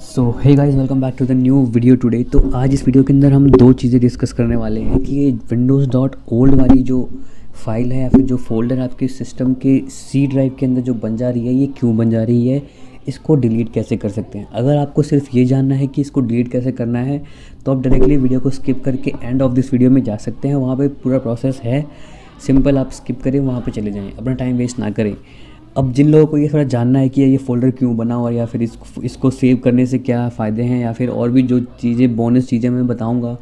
So hey guys, welcome back to the new video today. तो आज इस video के अंदर हम दो चीज़ें डिस्कस करने वाले हैं कि ये विंडोज़ डॉट ओल्ड वाली जो फाइल है या फिर जो फोल्डर आपके सिस्टम के सी ड्राइव के अंदर जो बन जा रही है, ये क्यों बन जा रही है, इसको डिलीट कैसे कर सकते हैं। अगर आपको सिर्फ ये जानना है कि इसको डिलीट कैसे करना है तो आप डायरेक्टली वीडियो को स्किप करके एंड ऑफ दिस वीडियो में जा सकते हैं। वहाँ पर पूरा प्रोसेस है, सिंपल। आप स्किप करें, वहाँ पर चले जाएँ, अपना टाइम वेस्ट ना करें। अब जिन लोगों को ये थोड़ा जानना है कि ये फ़ोल्डर क्यों बना और या फिर इसको सेव करने से क्या फ़ायदे हैं या फिर और भी जो चीज़ें बोनस चीज़ें मैं बताऊंगा।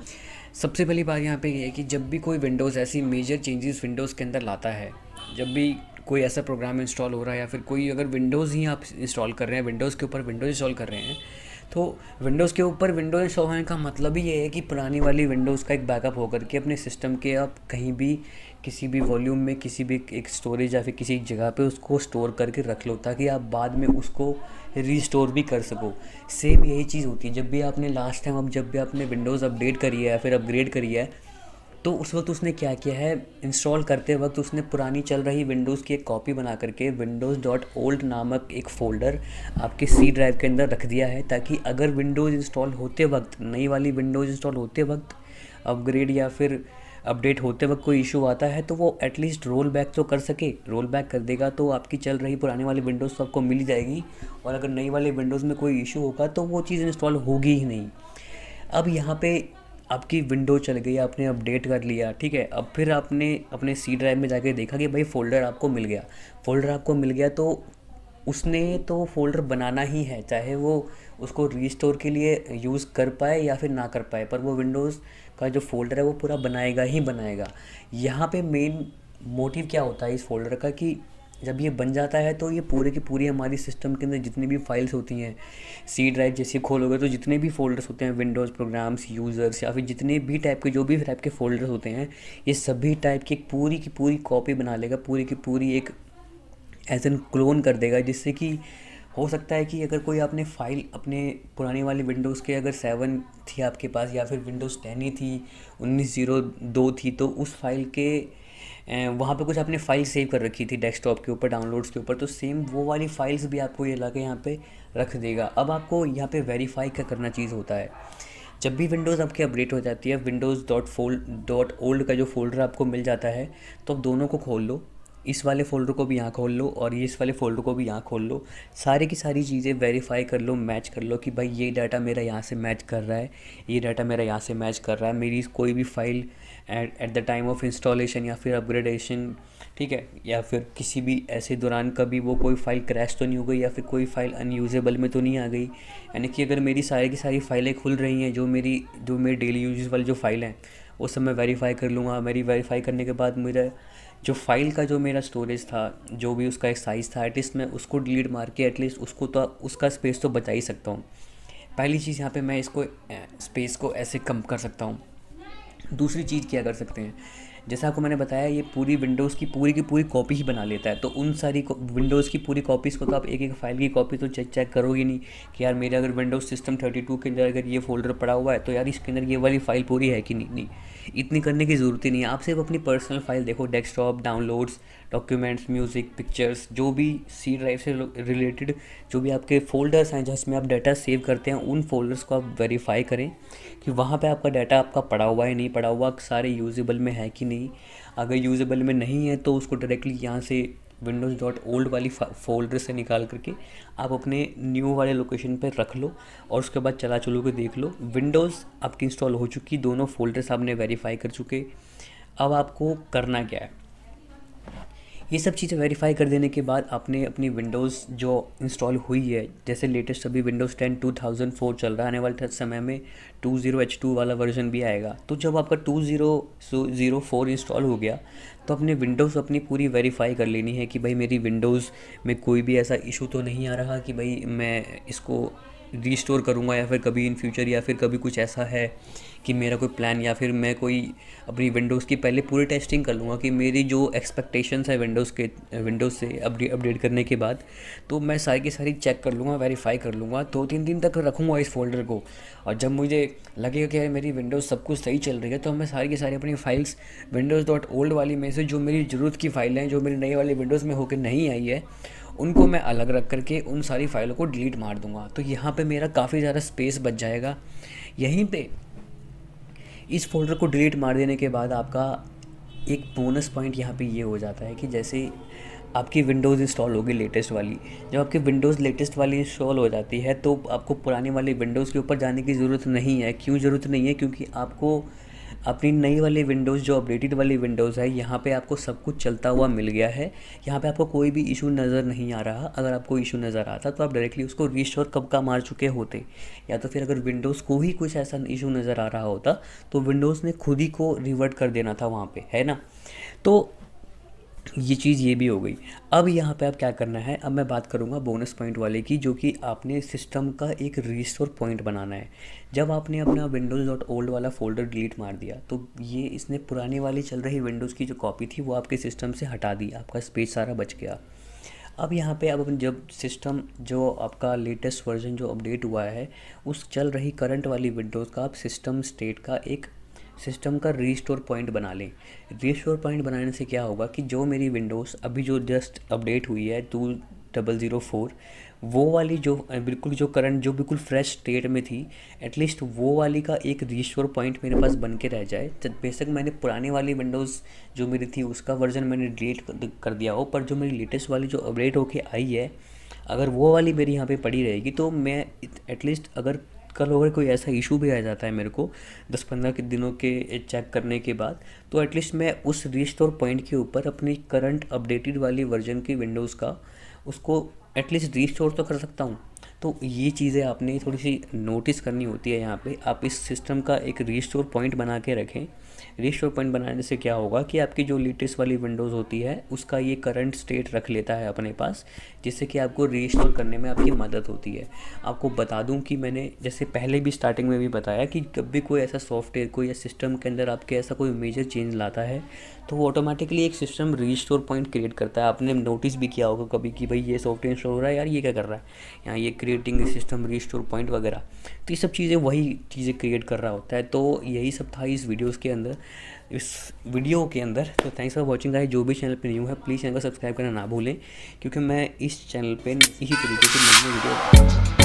सबसे पहली बात यहाँ पे ये है कि जब भी कोई विंडोज़ ऐसी मेजर चेंजेस विंडोज़ के अंदर लाता है, जब भी कोई ऐसा प्रोग्राम इंस्टॉल हो रहा है या फिर कोई अगर विंडोज़ ही आप इंस्टॉल कर रहे हैं, विंडोज़ के ऊपर विंडोज़ इंस्टॉल कर रहे हैं, तो विंडोज़ के ऊपर विंडोज़ इंस्टॉल होने का मतलब ही ये है कि पुरानी वाली विंडोज़ का एक बैकअप होकर के अपने सिस्टम के आप कहीं भी किसी भी वॉल्यूम में किसी भी एक स्टोरेज या फिर किसी एक जगह पे उसको स्टोर करके रख लो ताकि आप बाद में उसको रीस्टोर भी कर सको। सेम यही चीज़ होती है जब भी आपने लास्ट टाइम अब जब भी आपने विंडोज़ अपडेट करी है या फिर अपग्रेड करी है, तो उस वक्त उसने क्या किया है, इंस्टॉल करते वक्त उसने पुरानी चल रही विंडोज़ की एक कॉपी बना करके विंडोज़ डॉट ओल्ड नामक एक फ़ोल्डर आपके सी ड्राइव के अंदर रख दिया है ताकि अगर विंडोज़ इंस्टॉल होते वक्त, नई वाली विंडोज़ इंस्टॉल होते वक्त, अपग्रेड या फिर अपडेट होते वक्त कोई इशू आता है तो वो एटलीस्ट रोल बैक तो कर सके। रोल बैक कर देगा तो आपकी चल रही पुरानी वाली विंडोज़ तो आपको मिल जाएगी, और अगर नई वाली विंडोज़ में कोई इशू होगा तो वो चीज़ इंस्टॉल होगी ही नहीं। अब यहाँ पे आपकी विंडो चल गई, आपने अपडेट कर लिया, ठीक है। अब फिर आपने अपने सी ड्राइव में जाके देखा कि भाई फ़ोल्डर आपको मिल गया। फ़ोल्डर आपको मिल गया तो उसने तो फ़ोल्डर बनाना ही है, चाहे वो उसको रीस्टोर के लिए यूज़ कर पाए या फिर ना कर पाए, पर वो विंडोज़ का जो फ़ोल्डर है वो पूरा बनाएगा ही बनाएगा। यहाँ पे मेन मोटिव क्या होता है इस फ़ोल्डर का कि जब ये बन जाता है तो ये पूरे की पूरी हमारी सिस्टम के अंदर जितनी भी फाइल्स होती हैं, सी ड्राइव जैसे खोलोगे तो जितने भी फ़ोल्डर्स होते हैं, विंडोज़, प्रोग्राम्स, यूज़र्स या फिर जितने भी टाइप के जो भी टाइप के फ़ोल्डर्स होते हैं, ये सभी टाइप की पूरी की पूरी कॉपी बना लेगा, पूरी की पूरी एक एज एन क्लोन कर देगा। जिससे कि हो सकता है कि अगर कोई आपने फ़ाइल अपने पुरानी वाली विंडोज़ के अगर 7 थी आपके पास या फिर विंडोज़ 10 ही थी, 19.02 थी, तो उस फाइल के वहाँ पे कुछ आपने फ़ाइल सेव कर रखी थी डेस्कटॉप के ऊपर, डाउनलोड्स के ऊपर, तो सेम वो वाली फ़ाइल्स भी आपको ये ला के यहाँ पे रख देगा। अब आपको यहाँ पे वेरीफाई क्या करना चीज़ होता है, जब भी विंडोज़ आपकी अपडेट हो जाती है, विंडोज़ डॉट ओल्ड का जो फ़ोल्डर आपको मिल जाता है, तो आप दोनों को खोल लो, इस वाले फ़ोल्डर को भी यहाँ खोल लो और ये इस वाले फ़ोल्डर को भी यहाँ खोल लो। सारी की सारी चीज़ें वेरीफाई कर लो, मैच कर लो कि भाई ये डाटा मेरा यहाँ से मैच कर रहा है, ये डाटा मेरा यहाँ से मैच कर रहा है, मेरी कोई भी file at the time of installation या फिर अपग्रेडेशन, ठीक है, या फिर किसी भी ऐसे दौरान कभी वो कोई फ़ाइल क्रैश तो नहीं हो गई या फिर कोई फ़ाइल अनयूजेबल में तो नहीं आ गई। यानी कि अगर मेरी सारी की सारी फ़ाइलें खुल रही हैं, जो मेरी डेली यूज़ वाली जो फ़ाइल हैं, वो सब मैं वेरीफ़ाई कर लूँगा। मेरी वेरीफ़ाई करने के बाद मेरा जो फ़ाइल का जो मेरा स्टोरेज था, जो भी उसका एक साइज़ था, एटलीस्ट मैं उसको डिलीट मार के एटलीस्ट उसको तो उसका स्पेस तो बचा ही सकता हूँ। पहली चीज़ यहाँ पे मैं इसको स्पेस को ऐसे कम कर सकता हूँ। दूसरी चीज़ क्या कर सकते हैं, जैसा आपको मैंने बताया, ये पूरी विंडोज़ की पूरी कॉपी ही बना लेता है, तो उन सारी विंडोज़ की पूरी कॉपीज़ को तो आप एक एक फ़ाइल की कॉपी तो चेक करोगे नहीं कि यार मेरे अगर विंडोज़ सिस्टम 32 के अंदर अगर ये फ़ोल्डर पड़ा हुआ है तो यार इसके अंदर ये वाली फ़ाइल पूरी है कि नहीं। इतनी करने की ज़रूरत ही नहीं है। आप सिर्फ अपनी पर्सनल फ़ाइल देखो, desktop, downloads, documents, music, pictures, जो भी सी ड्राइव से रिलेटेड जो भी आपके फ़ोल्डर्स हैं जिसमें आप डाटा सेव करते हैं, उन फ़ोल्डर्स को आप वेरीफ़ाई करें कि वहाँ पे आपका डाटा आपका पड़ा हुआ है नहीं पड़ा हुआ, सारे यूजेबल में है कि नहीं। अगर यूजेबल में नहीं है तो उसको डायरेक्टली यहाँ से विंडोज़ डॉट ओल्ड वाली फ़ोल्डर से निकाल करके आप अपने न्यू वाले लोकेशन पर रख लो और उसके बाद चला चलो के देख लो विंडोज़ आपकी इंस्टॉल हो चुकी, दोनों फ़ोल्डर्स आपने वेरीफाई कर चुके। अब आपको करना क्या है, ये सब चीज़ें वेरीफाई कर देने के बाद आपने अपनी विंडोज़ जो इंस्टॉल हुई है, जैसे लेटेस्ट अभी विंडोज़ 10 2004 चल रहा है, आने वाले समय में 20H2 वाला वर्जन भी आएगा। तो जब आपका 2004 इंस्टॉल हो गया तो अपने विंडोज़ अपनी पूरी वेरीफाई कर लेनी है कि भाई मेरी विंडोज़ में कोई भी ऐसा इशू तो नहीं आ रहा कि भाई मैं इसको रीस्टोर करूँगा या फिर कभी इन फ्यूचर या फिर कभी कुछ ऐसा है कि मेरा कोई प्लान, या फिर मैं कोई अपनी विंडोज़ की पहले पूरी टेस्टिंग कर लूँगा कि मेरी जो एक्सपेक्टेशंस है विंडोज़ से अपडेट करने के बाद, तो मैं सारी की सारी चेक कर लूँगा, वेरीफाई कर लूँगा, 2-3 दिन तक रखूँगा इस फ़ोल्डर को। और जब मुझे लगेगा कि यार मेरी विंडोज़ सब कुछ सही चल रही है तो मैं सारी की सारी अपनी फ़ाइल्स विंडोज़ डॉट ओल्ड वाली में से जो मेरी ज़रूरत की फ़ाइल हैं, जो मेरी नई वाली विंडोज़ में होकर नहीं आई है, उनको मैं अलग रख करके उन सारी फाइलों को डिलीट मार दूंगा। तो यहाँ पे मेरा काफ़ी ज़्यादा स्पेस बच जाएगा। यहीं पे इस फोल्डर को डिलीट मार देने के बाद आपका एक बोनस पॉइंट यहाँ पे ये हो जाता है कि जैसे आपकी विंडोज़ इंस्टॉल होगी लेटेस्ट वाली, जब आपकी विंडोज़ लेटेस्ट वाली इंस्टॉल हो जाती है तो आपको पुरानी वाली विंडोज़ के ऊपर जाने की ज़रूरत नहीं है। क्यों ज़रूरत नहीं है? क्योंकि आपको अपनी नई वाली विंडोज़, जो अपडेटेड वाली विंडोज़ है, यहाँ पे आपको सब कुछ चलता हुआ मिल गया है। यहाँ पे आपको कोई भी इशू नज़र नहीं आ रहा। अगर आपको इशू नज़र आता तो आप डायरेक्टली उसको रीस्टोर कब का मार चुके होते, या तो फिर अगर विंडोज़ को ही कुछ ऐसा इशू नज़र आ रहा होता तो विंडोज़ ने खुद ही को रिवर्ट कर देना था वहाँ पे, है ना। तो ये चीज़ ये भी हो गई। अब यहाँ पे आप क्या करना है, अब मैं बात करूँगा बोनस पॉइंट वाले की, जो कि आपने सिस्टम का एक रीस्टोर पॉइंट बनाना है। जब आपने अपना windows.old वाला फ़ोल्डर डिलीट मार दिया तो ये इसने पुरानी वाली चल रही विंडोज़ की जो कॉपी थी वो आपके सिस्टम से हटा दी, आपका स्पेस सारा बच गया। अब यहाँ पे अब जब सिस्टम जो आपका लेटेस्ट वर्जन जो अपडेट हुआ है उस चल रही करंट वाली विंडोज़ का आप सिस्टम स्टेट का एक सिस्टम का रीस्टोर पॉइंट बना लें। रीस्टोर पॉइंट बनाने से क्या होगा कि जो मेरी विंडोज़ अभी जो जस्ट अपडेट हुई है 2004, वो वाली जो बिल्कुल जो करंट जो बिल्कुल फ्रेश स्टेट में थी, एटलीस्ट वो वाली का एक रीस्टोर पॉइंट मेरे पास बन के रह जाए। बेशक मैंने पुरानी वाली विंडोज़ जो मेरी थी उसका वर्जन मैंने डिलीट कर दिया हो, पर जो मेरी लेटेस्ट वाली जो अपडेट होके आई है, अगर वो वाली मेरी यहाँ पे पड़ी रहेगी तो मैं एटलीस्ट अगर कल अगर कोई ऐसा इशू भी आ जाता है मेरे को 10-15 के दिनों के चेक करने के बाद, तो एटलीस्ट मैं उस रीस्टोर पॉइंट के ऊपर अपनी करंट अपडेटेड वाली वर्जन की विंडोज़ का उसको एटलीस्ट रीस्टोर तो कर सकता हूँ। तो ये चीज़ें आपने थोड़ी सी नोटिस करनी होती है। यहाँ पे आप इस सिस्टम का एक रीस्टोर पॉइंट बना के रखें। रीस्टोर पॉइंट बनाने से क्या होगा कि आपकी जो लेटेस्ट वाली विंडोज़ होती है उसका ये करंट स्टेट रख लेता है अपने पास, जिससे कि आपको रीस्टोर करने में आपकी मदद होती है। आपको बता दूं कि मैंने जैसे पहले भी स्टार्टिंग में भी बताया कि जब भी कोई ऐसा सॉफ्टवेयर कोई सिस्टम के अंदर आपके ऐसा कोई मेजर चेंज लाता है तो वो ऑटोमेटिकली एक सिस्टम रीस्टोर पॉइंट क्रिएट करता है। आपने नोटिस भी किया होगा कभी कि भाई ये सॉफ्टवेयर इंस्टॉल हो रहा है, यार ये क्या कर रहा है, यहाँ ये क्रिएटिंग सिस्टम रीस्टोर पॉइंट वगैरह, तो ये सब चीज़ें वही चीज़ें क्रिएट कर रहा होता है। तो यही सब था इस वीडियोज़ के अंदर, इस वीडियो के अंदर। तो थैंक्स फॉर वॉचिंग गाइस। जो भी चैनल पे न्यू है प्लीज़ चैनल को सब्सक्राइब करना ना भूलें, क्योंकि मैं इस चैनल पे इसी तरीके से नई वीडियो